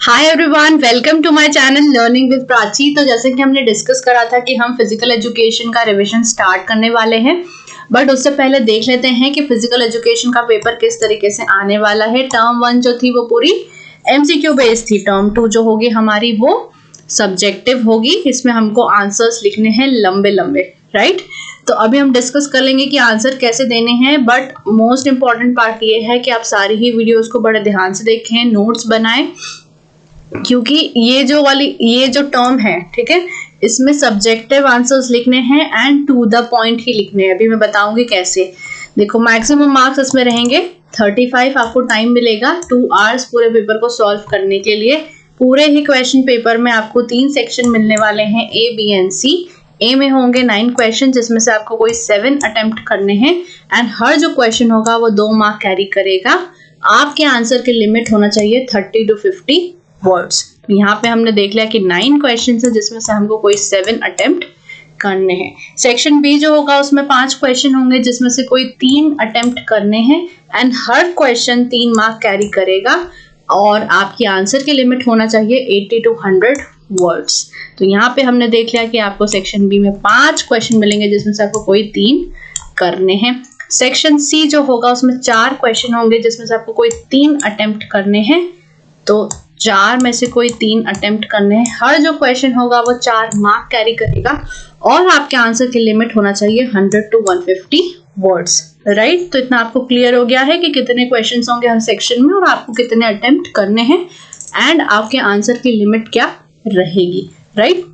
Hi everyone, welcome to my channel learning with Prachi. तो जैसे कि हमने डिस्कस करा था कि हम फिजिकल एजुकेशन का रिवीजन स्टार्ट करने वाले हैं, बट उससे पहले देख लेते हैं कि फिजिकल एजुकेशन का पेपर किस तरीके से आने वाला है। टर्म 1 जो थी वो पूरी एमसीक्यू बेस्ड थी। टर्म 2 जो होगी हमारी वो सब्जेक्टिव होगी। इसमें हमको आंसर्स लिखने हैं लंबे लंबे, राइट। तो अभी हम डिस्कस कर लेंगे कि आंसर कैसे देने हैं, बट मोस्ट इंपॉर्टेंट पार्ट ये है कि आप सारी ही वीडियोस को बड़े ध्यान से देखें, नोट्स बनाएं, क्योंकि ये जो टर्म है, ठीक है, इसमें सब्जेक्टिव आंसर्स लिखने हैं एंड टू द पॉइंट ही लिखने हैं। अभी मैं बताऊंगी कैसे। देखो, मैक्सिमम मार्क्स इसमें रहेंगे 35। आपको टाइम मिलेगा 2 आवर्स पूरे पेपर को सॉल्व करने के लिए। पूरे ही क्वेश्चन पेपर में आपको 3 सेक्शन मिलने वाले हैं, ए, बी एंड सी। ए में होंगे 9 क्वेश्चन, जिसमें से आपको कोई 7 अटेम्प्ट करने हैं एंड हर जो क्वेश्चन होगा वो 2 मार्क कैरी करेगा। आपके आंसर की लिमिट होना चाहिए 30 to 50 वर्ड्स। यहाँ पे हमने देख लिया कि 9 क्वेश्चन है, जिसमें से हमको कोई 7 अटेम्प्ट करने हैं। सेक्शन बी जो होगा उसमें 5 क्वेश्चन होंगे, जिसमें से कोई 3 अटेम्प्ट करने हैं and her question 3 mark carry करेगा और आपकी आंसर की लिमिट होना चाहिए 80 to 100 वर्ड्स। तो यहाँ पे हमने देख लिया कि आपको सेक्शन बी में 5 क्वेश्चन मिलेंगे, जिसमें से आपको कोई 3 करने हैं। सेक्शन सी जो होगा उसमें 4 क्वेश्चन होंगे, जिसमें से आपको कोई 3 अटेम्प्ट करने हैं। तो 4 में से कोई 3 अटेम्प्ट करने हैं। हर जो क्वेश्चन होगा वो 4 मार्क कैरी करेगा और आपके आंसर की लिमिट होना चाहिए 100 to 150 वर्ड्स, राइट। तो इतना आपको क्लियर हो गया है कि कितने क्वेश्चंस होंगे हर सेक्शन में और आपको कितने अटेम्प्ट करने हैं एंड आपके आंसर की लिमिट क्या रहेगी, राइट।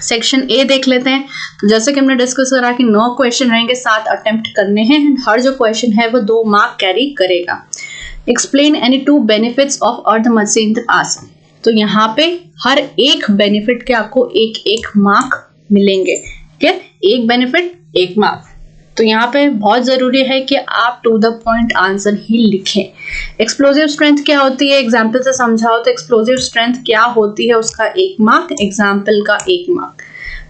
सेक्शन ए देख लेते हैं। तो जैसे कि हमने डिस्कस करा कि 9 क्वेश्चन रहेंगे, 7 अटेम्प्ट करने हैं। हर जो क्वेश्चन है वो 2 मार्क कैरी करेगा। एक्सप्लेन एनी 2 बेनिफिट्स ऑफ अर्ध मत्स्य आसन। तो यहाँ पे हर एक बेनिफिट के आपको एक मार्क मिलेंगे, ठीक है। एक बेनिफिट 1 मार्क। तो यहाँ पे बहुत जरूरी है कि आप टू द पॉइंट आंसर ही लिखें। एक्सप्लोजिव स्ट्रेंथ क्या होती है, एग्जाम्पल से समझाओ। तो एक्सप्लोजिव स्ट्रेंथ क्या होती है, उसका 1 मार्क, एग्जाम्पल का 1 मार्क।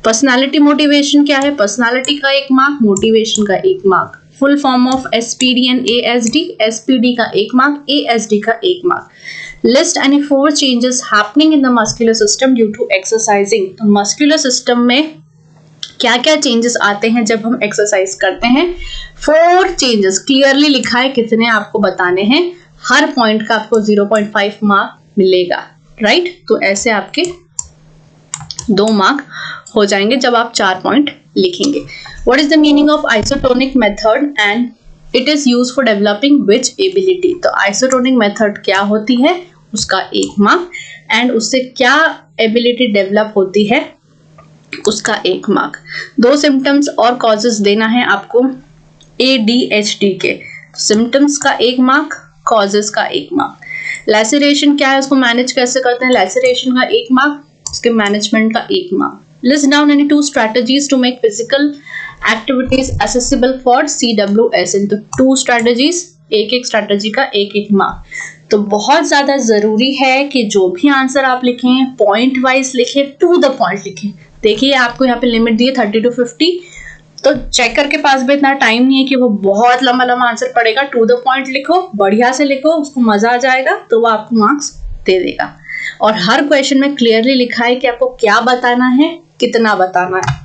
पर्सनालिटी मोटिवेशन क्या है, पर्सनालिटी का 1 मार्क, मोटिवेशन का 1 mark. Full form of SPD and ASD, SPD का 1 मार्क, एएसडी का 1 mark. List any 4 changes happening in the muscular system due to exercising. तो मस्कुलर सिस्टम में क्या क्या चेंजेस आते हैं जब हम एक्सरसाइज करते हैं। 4 चेंजेस क्लियरली लिखा है, कितने आपको बताने हैं। हर पॉइंट का आपको 0.5 मार्क मिलेगा, राइट। तो ऐसे आपके 2 मार्क हो जाएंगे जब आप 4 पॉइंट लिखेंगे। What is the meaning of isotonic method and it is used for developing which ability? तो isotonic method क्या होती है, उसका 1 मार्क, एंड उससे क्या एबिलिटी डेवलप होती है, उसका 1 मार्क। 2 सिम्टम्स और कॉजेस देना है आपको ADHD के। सिम्टम्स का 1 मार्क, कॉजेस का 1 मार्क। लैसरेशन क्या है, उसको मैनेज कैसे करते हैं, लैसरेशन का 1 मार्क, उसके मैनेजमेंट का 1 mark. List down any 2 strategies to make physical activities accessible for CWS। तो 2 strategies, एक स्ट्रैटेजी का 1 मार्क। तो बहुत ज्यादा जरूरी है कि जो भी आंसर आप लिखें पॉइंट वाइज लिखें, टू द पॉइंट लिखें। देखिए, आपको यहाँ पे लिमिट दी है 30 to 50। तो चेकर के पास भी इतना टाइम नहीं है कि वो बहुत लंबा लंबा आंसर पड़ेगा। टू द पॉइंट लिखो, बढ़िया से लिखो, उसको मजा आ जाएगा, तो वो आपको मार्क्स दे देगा। और हर क्वेश्चन में क्लियरली लिखा है कि आपको क्या बताना है, कितना बताना है।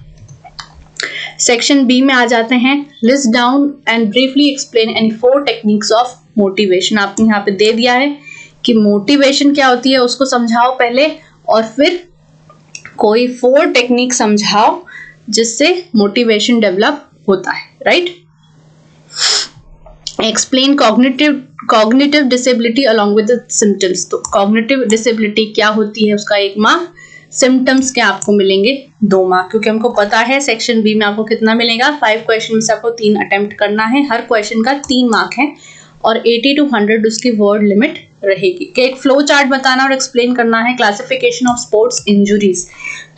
सेक्शन बी में आ जाते हैं। List down and briefly explain any 4 techniques of motivation. आपने यहाँ पे दे दिया है कि मोटिवेशन क्या होती है, उसको समझाओ पहले, और फिर कोई 4 टेक्निक समझाओ जिससे मोटिवेशन डेवलप होता है, right. Explain cognitive disability along with the symptoms. तो कॉग्निटिव डिसेबिलिटी क्या होती है, उसका 1 मार्क। सिम्टम्स के आपको मिलेंगे 2 मार्क, क्योंकि हमको पता है सेक्शन बी में आपको कितना मिलेगा, 5 क्वेश्चन में से आपको 3 अटेम्प्ट करना है। हर क्वेश्चन का 3 मार्क है और 80 to 100 उसकी वर्ड लिमिट रहेगी। कि एक फ्लो चार्ट बताना और एक्सप्लेन करना है। क्लासिफिकेशन ऑफ स्पोर्ट्स इंजुरीज,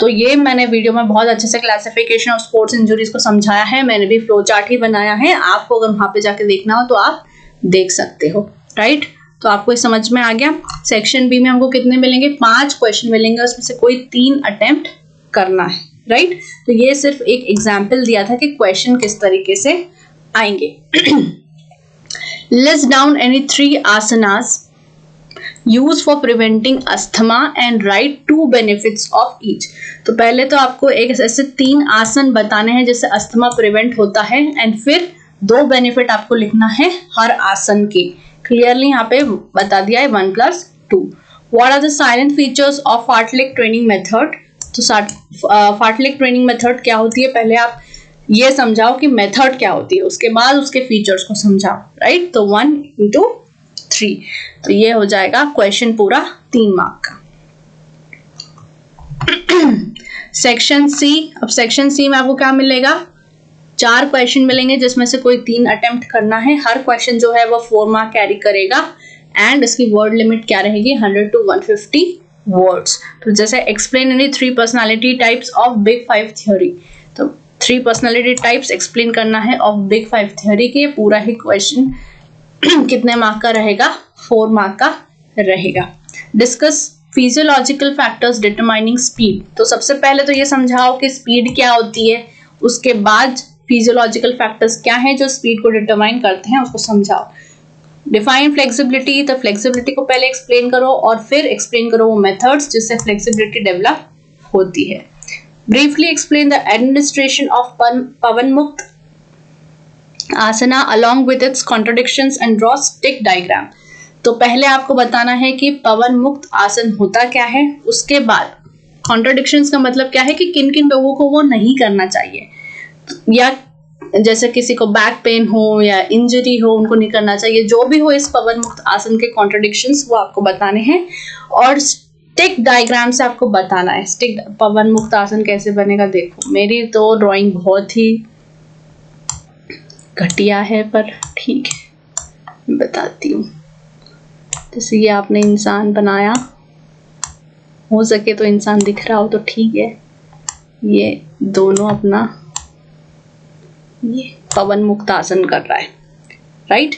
तो ये मैंने वीडियो में बहुत अच्छे से क्लासिफिकेशन ऑफ स्पोर्ट्स इंजुरीज को समझाया है। मैंने भी फ्लो चार्ट ही बनाया है, आपको अगर वहां पे जाके देखना हो तो आप देख सकते हो, राइट। तो आपको समझ में आ गया। सेक्शन बी में हमको कितने मिलेंगे, 5 क्वेश्चन मिलेंगे, उसमें से कोई 3 अटेम्प्ट करना है, राइट। तो ये सिर्फ एक एग्जाम्पल दिया था कि क्वेश्चन किस तरीके से आएंगे। List down any 3 asanas use for preventing asthma and right 2 benefits of each. तो पहले तो आपको एक ऐसे 3 आसन बताने हैं जिससे अस्थमा प्रिवेंट होता है, एंड फिर 2 बेनिफिट आपको लिखना है हर आसन के। क्लियरली यहाँ पे बता दिया है 1+2। What are the silent features of fartlek training method. तो फार्टलेग ट्रेनिंग मेथड क्या होती है, पहले आप ये समझाओ कि मेथड क्या होती है, उसके बाद उसके फीचर्स को समझाओ, राइट। तो 1 into 3, तो ये हो जाएगा क्वेश्चन पूरा 3 मार्क का। सेक्शन सी, अब सेक्शन सी में आपको क्या मिलेगा, 4 क्वेश्चन मिलेंगे जिसमें से कोई 3 अटेम्प्ट करना है। हर क्वेश्चन जो है वो 4 मार्क कैरी करेगा, एंड इसकी वर्ड लिमिट क्या रहेगी, 100 to 150 वर्ड्स। तो जैसे explain any 3 personality types of big 5 theory, तो 3 पर्सनालिटी टाइप्स एक्सप्लेन करना है ऑफ बिग 5 थ्योरी के। पूरा ही क्वेश्चन कितने मार्क का रहेगा, 4 मार्क का रहेगा। Discuss physiological factors determining speed. तो सबसे पहले तो ये समझाओ कि स्पीड क्या होती है, उसके बाद फिजियोलॉजिकल फैक्टर्स क्या हैं जो स्पीड को डिटरमाइन करते हैं उसको समझाओ। डिफाइन फ्लेक्सिबिलिटी, तो फ्लेक्सिबिलिटी को पहले एक्सप्लेन करो और फिर एक्सप्लेन करो वो मेथड्स जिससे फ्लेक्सिबिलिटी डेवलप होती है। Briefly explain the administration of Pawanmuktasana along with its contradictions and draw stick diagram. तो पहले आपको बताना है कि पवन मुक्त आसन होता क्या है, उसके बाद कॉन्ट्रडिक्शंस का मतलब क्या है कि किन किन लोगों को वो नहीं करना चाहिए, या जैसे किसी को बैक पेन हो या इंजरी हो उनको नहीं करना चाहिए। जो भी हो इस पवन मुक्त आसन के कॉन्ट्रडिक्शंस वो आपको बताने हैं, और स्टिक डायग्राम से आपको बताना है स्टिक पवन मुक्त आसन कैसे बनेगा। देखो मेरी तो ड्राइंग बहुत ही घटिया है, पर ठीक है बताती हूँ। जैसे ये आपने इंसान बनाया, हो सके तो इंसान दिख रहा हो तो ठीक है। ये दोनों अपना ये पवन मुक्त आसन कर रहा है, राइट।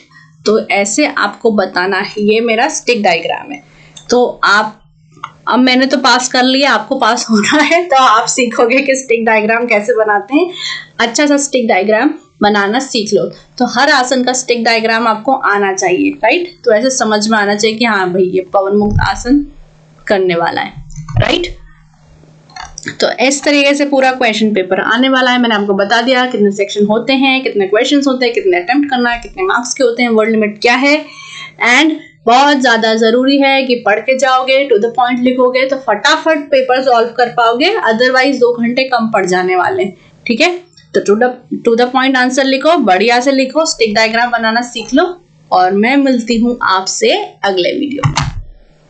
तो ऐसे आपको बताना है। ये मेरा स्टिक डायग्राम है। तो आप, अब मैंने तो पास कर लिया, आपको पास होना है, तो आप सीखोगे कि स्टिक डायग्राम कैसे बनाते हैं। अच्छा सा स्टिक डायग्राम बनाना सीख लो। तो हर आसन का स्टिक डायग्राम आपको आना चाहिए, राइट। तो ऐसे समझ में आना चाहिए कि हाँ भाई ये पवन मुक्त आसन करने वाला है, राइट। तो इस तरीके से पूरा क्वेश्चन पेपर आने वाला है। मैंने आपको बता दिया कितने सेक्शन होते हैं, कितने क्वेश्चंस होते हैं, कितने अटेम्प्ट करना है, कितने मार्क्स के होते हैं, वर्ड लिमिट क्या है। एंड बहुत ज्यादा जरूरी है कि पढ़ के जाओगे, टू द पॉइंट लिखोगे तो फटाफट पेपर सॉल्व कर पाओगे, अदरवाइज 2 घंटे कम पड़ जाने वाले, ठीक है। तो टू द पॉइंट आंसर लिखो, बढ़िया से लिखो, स्टिक डायग्राम बनाना सीख लो, और मैं मिलती हूँ आपसे अगले वीडियो में।